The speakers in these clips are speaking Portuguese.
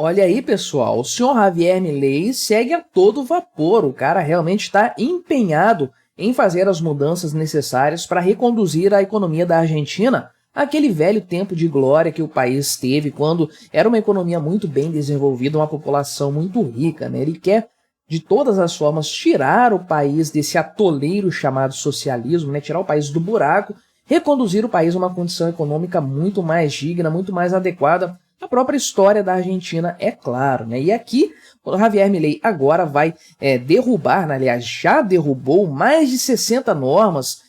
Olha aí, pessoal, o senhor Javier Milei segue a todo vapor. O cara realmente está empenhado em fazer as mudanças necessárias para reconduzir a economia da Argentina àquele velho tempo de glória que o país teve quando era uma economia muito bem desenvolvida, uma população muito rica, né? Ele quer, de todas as formas, tirar o país desse atoleiro chamado socialismo, né? Tirar o país do buraco, reconduzir o país a uma condição econômica muito mais digna, muito mais adequada a própria história da Argentina, é claro, né? E aqui o Javier Milei agora vai derrubar, né? Aliás, já derrubou mais de 60 normas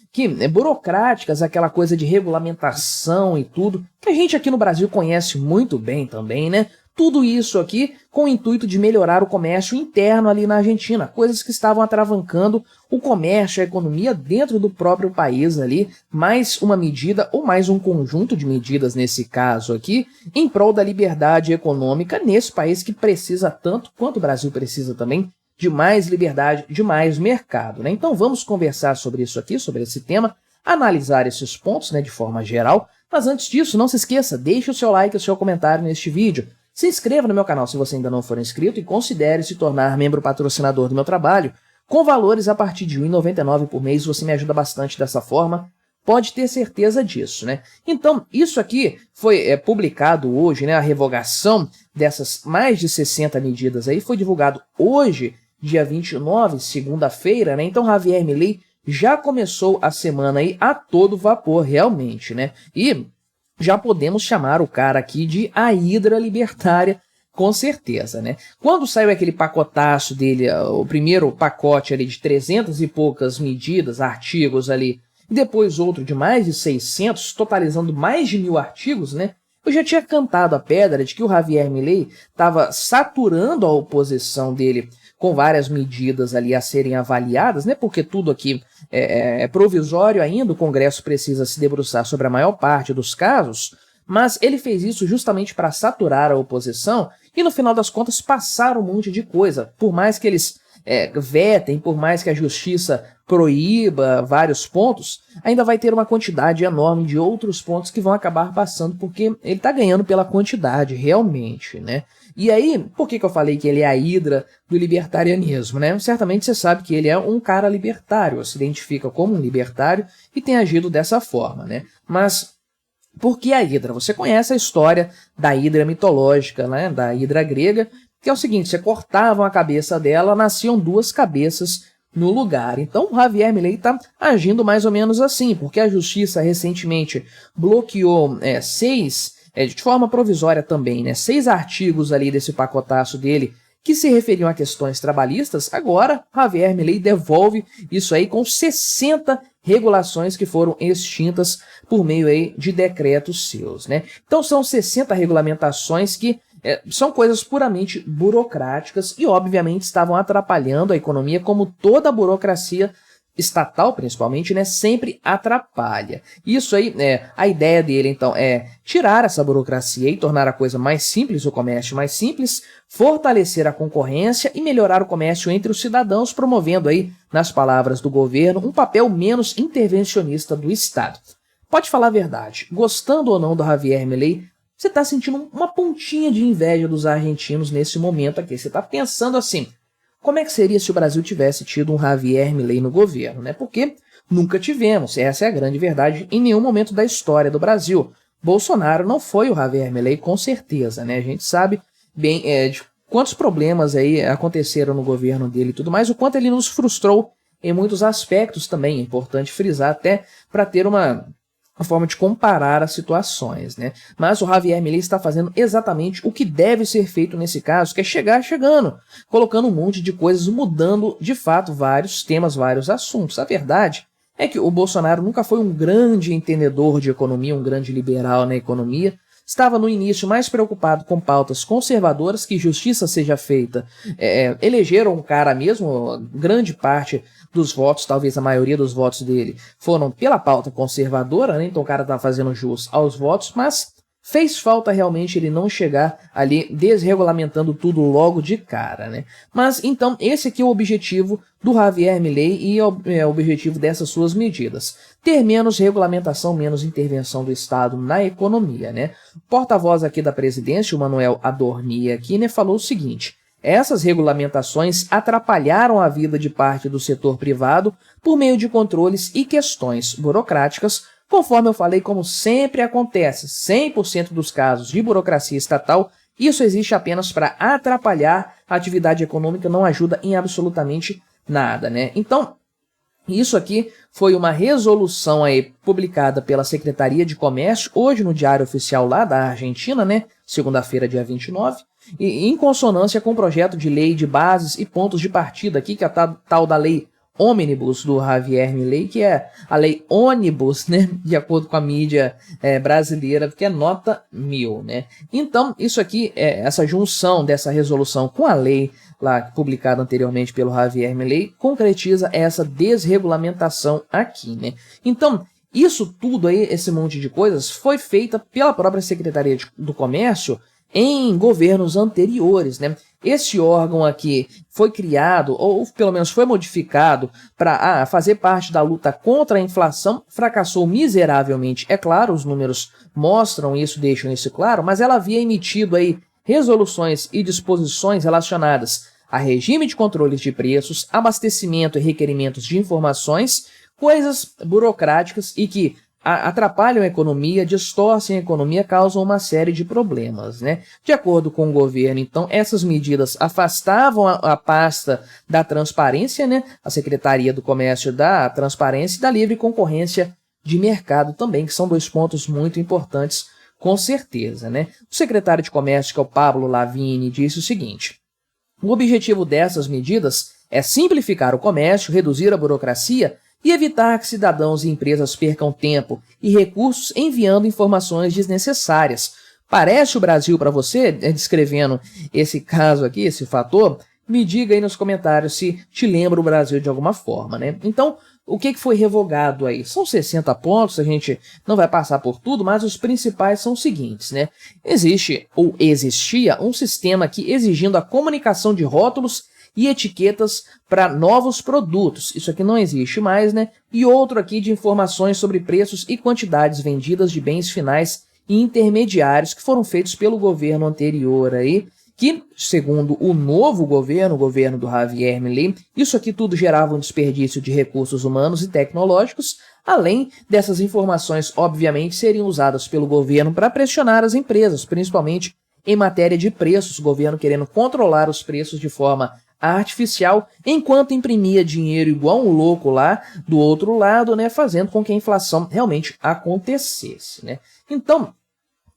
burocráticas, aquela coisa de regulamentação e tudo, que a gente aqui no Brasil conhece muito bem também, né? Tudo isso aqui com o intuito de melhorar o comércio interno ali na Argentina, coisas que estavam atravancando o comércio, a economia dentro do próprio país ali, mais uma medida ou mais um conjunto de medidas nesse caso aqui, em prol da liberdade econômica nesse país que precisa tanto, quanto o Brasil precisa também, de mais liberdade, de mais mercado, né? Então vamos conversar sobre isso aqui, sobre esse tema, analisar esses pontos, né, de forma geral, mas antes disso, não se esqueça, deixe o seu like e o seu comentário neste vídeo. Se inscreva no meu canal se você ainda não for inscrito e considere se tornar membro patrocinador do meu trabalho. Com valores a partir de R$ 1,99 por mês, você me ajuda bastante dessa forma, pode ter certeza disso, né? Então, isso aqui foi publicado hoje, né? A revogação dessas mais de 60 medidas aí foi divulgado hoje, dia 29, segunda-feira, né? Então, Javier Milei já começou a semana aí a todo vapor, realmente, né? E já podemos chamar o cara aqui de a Hidra Libertária, com certeza, né? Quando saiu aquele pacotaço dele, o primeiro pacote ali de 300 e poucas medidas, artigos ali, e depois outro de mais de 600, totalizando mais de 1.000 artigos, né? Eu já tinha cantado a pedra de que o Javier Milei estava saturando a oposição dele com várias medidas ali a serem avaliadas, né? Porque tudo aqui é provisório ainda, o Congresso precisa se debruçar sobre a maior parte dos casos, mas ele fez isso justamente para saturar a oposição e, no final das contas, passar um monte de coisa. Por mais que eles vetem, por mais que a justiça proíba vários pontos, ainda vai ter uma quantidade enorme de outros pontos que vão acabar passando, porque ele está ganhando pela quantidade, realmente, né? E aí, por que eu falei que ele é a hidra do libertarianismo, né? Certamente você sabe que ele é um cara libertário, se identifica como um libertário e tem agido dessa forma, né? Mas por que a hidra? Você conhece a história da hidra mitológica, né? Da hidra grega, que é o seguinte, você cortava a cabeça dela, nasciam duas cabeças no lugar. Então, o Javier Milei está agindo mais ou menos assim, porque a justiça recentemente bloqueou de forma provisória também, né, 6 artigos ali desse pacotaço dele que se referiam a questões trabalhistas. Agora, Javier Milei devolve isso aí com 60 regulações que foram extintas por meio aí de decretos seus, né? Então são 60 regulamentações que são coisas puramente burocráticas e, obviamente, estavam atrapalhando a economia, como toda a burocracia estatal, principalmente, né, sempre atrapalha. Isso aí, a ideia dele, então, é tirar essa burocracia e tornar a coisa mais simples, o comércio mais simples, fortalecer a concorrência e melhorar o comércio entre os cidadãos, promovendo aí, nas palavras do governo, um papel menos intervencionista do Estado. Pode falar a verdade, gostando ou não do Javier Milei, você está sentindo uma pontinha de inveja dos argentinos nesse momento aqui. Você está pensando assim, como é que seria se o Brasil tivesse tido um Javier Milei no governo, né? Porque nunca tivemos, essa é a grande verdade, em nenhum momento da história do Brasil. Bolsonaro não foi o Javier Milei, com certeza, né? A gente sabe bem de quantos problemas aí aconteceram no governo dele e tudo mais, o quanto ele nos frustrou em muitos aspectos também. É importante frisar até para ter uma forma de comparar as situações, né? Mas o Javier Milei está fazendo exatamente o que deve ser feito nesse caso, que é chegar chegando, colocando um monte de coisas, mudando de fato vários temas, vários assuntos. A verdade é que o Bolsonaro nunca foi um grande entendedor de economia, um grande liberal na economia. Estava no início mais preocupado com pautas conservadoras, que justiça seja feita. Elegeram um cara mesmo, grande parte dos votos, talvez a maioria dos votos dele, foram pela pauta conservadora, né? Então o cara tá fazendo jus aos votos, mas fez falta realmente ele não chegar ali desregulamentando tudo logo de cara, né? Mas então esse aqui é o objetivo do Javier Milei e é o objetivo dessas suas medidas. Ter menos regulamentação, menos intervenção do Estado na economia, né? O porta-voz aqui da presidência, o Manuel Adornia aqui, né, falou o seguinte: essas regulamentações atrapalharam a vida de parte do setor privado por meio de controles e questões burocráticas, conforme eu falei, como sempre acontece, 100% dos casos de burocracia estatal, isso existe apenas para atrapalhar a atividade econômica, não ajuda em absolutamente nada, né? Então, isso aqui foi uma resolução aí publicada pela Secretaria de Comércio, hoje no Diário Oficial lá da Argentina, né? Segunda-feira, dia 29, e em consonância com o projeto de lei de bases e pontos de partida aqui, que é a tal da lei Omnibus do Javier Milei, que é a lei ônibus, né, de acordo com a mídia brasileira, que é nota 1000, né. Então, isso aqui, essa junção dessa resolução com a lei lá publicada anteriormente pelo Javier Milei, concretiza essa desregulamentação aqui, né. Então, isso tudo aí, esse monte de coisas, foi feita pela própria Secretaria do Comércio em governos anteriores, né? Esse órgão aqui foi criado, ou pelo menos foi modificado, para fazer parte da luta contra a inflação, fracassou miseravelmente, é claro, os números mostram isso, deixam isso claro, mas ela havia emitido aí resoluções e disposições relacionadas a regime de controles de preços, abastecimento e requerimentos de informações, coisas burocráticas e que atrapalham a economia, distorcem a economia, causam uma série de problemas, né? De acordo com o governo, então, essas medidas afastavam a pasta da transparência, né? A Secretaria do Comércio da Transparência e da Livre Concorrência de Mercado também, que são dois pontos muito importantes, com certeza, né? O secretário de Comércio, que é o Pablo Lavini, disse o seguinte: o objetivo dessas medidas é simplificar o comércio, reduzir a burocracia e evitar que cidadãos e empresas percam tempo e recursos enviando informações desnecessárias. Parece o Brasil para você? Descrevendo esse caso aqui, esse fator, me diga aí nos comentários se te lembra o Brasil de alguma forma, né? Então, o que foi revogado aí? São 60 pontos, a gente não vai passar por tudo, mas os principais são os seguintes, né? Existe, ou existia, um sistema aqui exigindo a comunicação de rótulos e etiquetas para novos produtos. Isso aqui não existe mais, né? E outro aqui de informações sobre preços e quantidades vendidas de bens finais e intermediários que foram feitos pelo governo anterior aí, que, segundo o novo governo, o governo do Javier Milei, isso aqui tudo gerava um desperdício de recursos humanos e tecnológicos, além dessas informações, obviamente, seriam usadas pelo governo para pressionar as empresas, principalmente em matéria de preços, o governo querendo controlar os preços de forma artificial, enquanto imprimia dinheiro igual um louco lá do outro lado, né, fazendo com que a inflação realmente acontecesse, né? Então,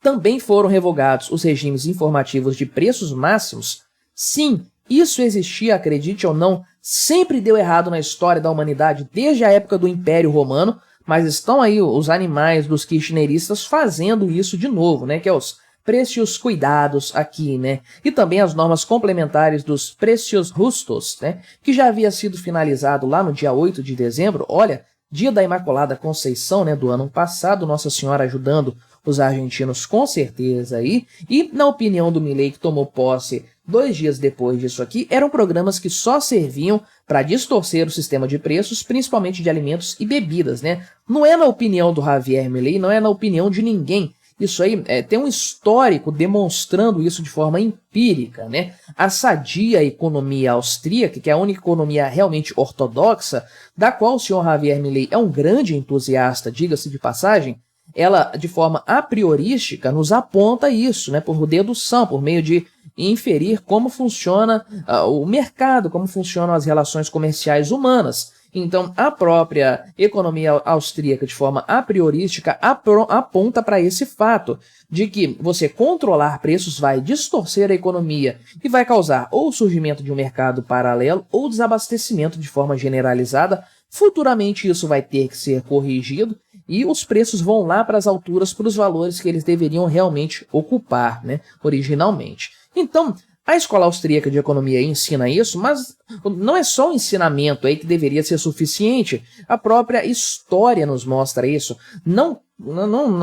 também foram revogados os regimes informativos de preços máximos. Sim, isso existia, acredite ou não, sempre deu errado na história da humanidade desde a época do Império Romano, mas estão aí os animais dos kirchneristas fazendo isso de novo, né, que é os precios cuidados aqui, né? E também as normas complementares dos precios justos, né? Que já havia sido finalizado lá no dia 8 de dezembro, olha, dia da Imaculada Conceição, né, do ano passado, Nossa Senhora ajudando os argentinos com certeza aí, e na opinião do Milei, que tomou posse 2 dias depois disso aqui, eram programas que só serviam para distorcer o sistema de preços, principalmente de alimentos e bebidas, né? Não é na opinião do Javier Milei, não é na opinião de ninguém. Isso aí tem um histórico demonstrando isso de forma empírica, né? A sadia economia austríaca, que é a única economia realmente ortodoxa, da qual o senhor Javier Milei é um grande entusiasta, diga-se de passagem, ela, de forma a priorística, nos aponta isso, né? Por dedução, por meio de inferir como funciona o mercado, como funcionam as relações comerciais humanas. Então, a própria economia austríaca, de forma a priorística, aponta para esse fato de que você controlar preços vai distorcer a economia e vai causar ou o surgimento de um mercado paralelo ou desabastecimento de forma generalizada. Futuramente isso vai ter que ser corrigido e os preços vão lá para as alturas, para os valores que eles deveriam realmente ocupar, né, originalmente. Então, A escola austríaca de economia ensina isso, mas não é só o ensinamento aí que deveria ser suficiente. A própria história nos mostra isso.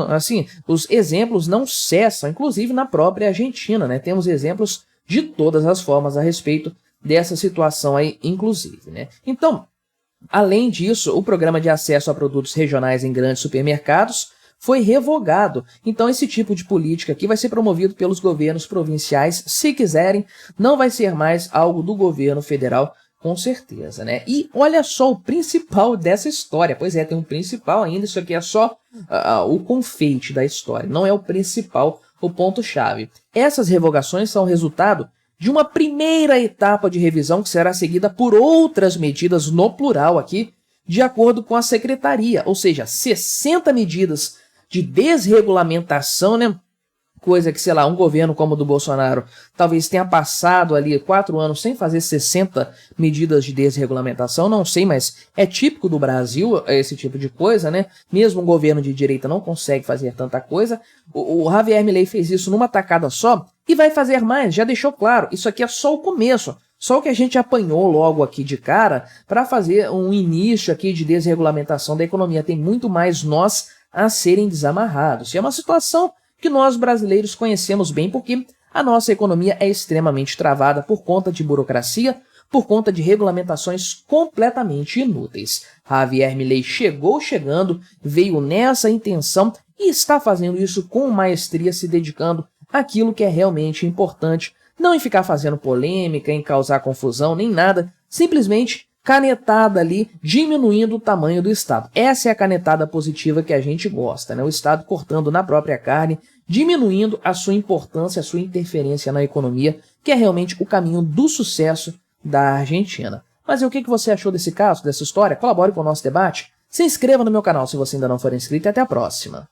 Assim, os exemplos não cessam, inclusive na própria Argentina, né? Temos exemplos de todas as formas a respeito dessa situação aí, inclusive, né? Então, além disso, o programa de acesso a produtos regionais em grandes supermercados foi revogado. Então, esse tipo de política aqui vai ser promovido pelos governos provinciais, se quiserem, não vai ser mais algo do governo federal, com certeza, né? E olha só o principal dessa história. Pois é, tem um principal ainda, isso aqui é só o confeite da história, não é o principal, o ponto-chave. Essas revogações são resultado de uma primeira etapa de revisão que será seguida por outras medidas, no plural aqui, de acordo com a secretaria, ou seja, 60 medidas de desregulamentação, né? Coisa que, sei lá, um governo como o do Bolsonaro talvez tenha passado ali 4 anos sem fazer 60 medidas de desregulamentação, não sei, mas é típico do Brasil esse tipo de coisa, né? Mesmo um governo de direita não consegue fazer tanta coisa. O Javier Milei fez isso numa tacada só e vai fazer mais, já deixou claro, isso aqui é só o começo. Só o que a gente apanhou logo aqui de cara para fazer um início aqui de desregulamentação da economia. Tem muito mais nós a serem desamarrados. E é uma situação que nós brasileiros conhecemos bem porque a nossa economia é extremamente travada por conta de burocracia, por conta de regulamentações completamente inúteis. Javier Milei chegou chegando, veio nessa intenção e está fazendo isso com maestria, se dedicando àquilo que é realmente importante, não em ficar fazendo polêmica, em causar confusão, nem nada, simplesmente canetada ali, diminuindo o tamanho do Estado. Essa é a canetada positiva que a gente gosta, né? O Estado cortando na própria carne, diminuindo a sua importância, a sua interferência na economia, que é realmente o caminho do sucesso da Argentina. Mas e o que você achou desse caso, dessa história? Colabore com o nosso debate. Se inscreva no meu canal se você ainda não for inscrito e até a próxima.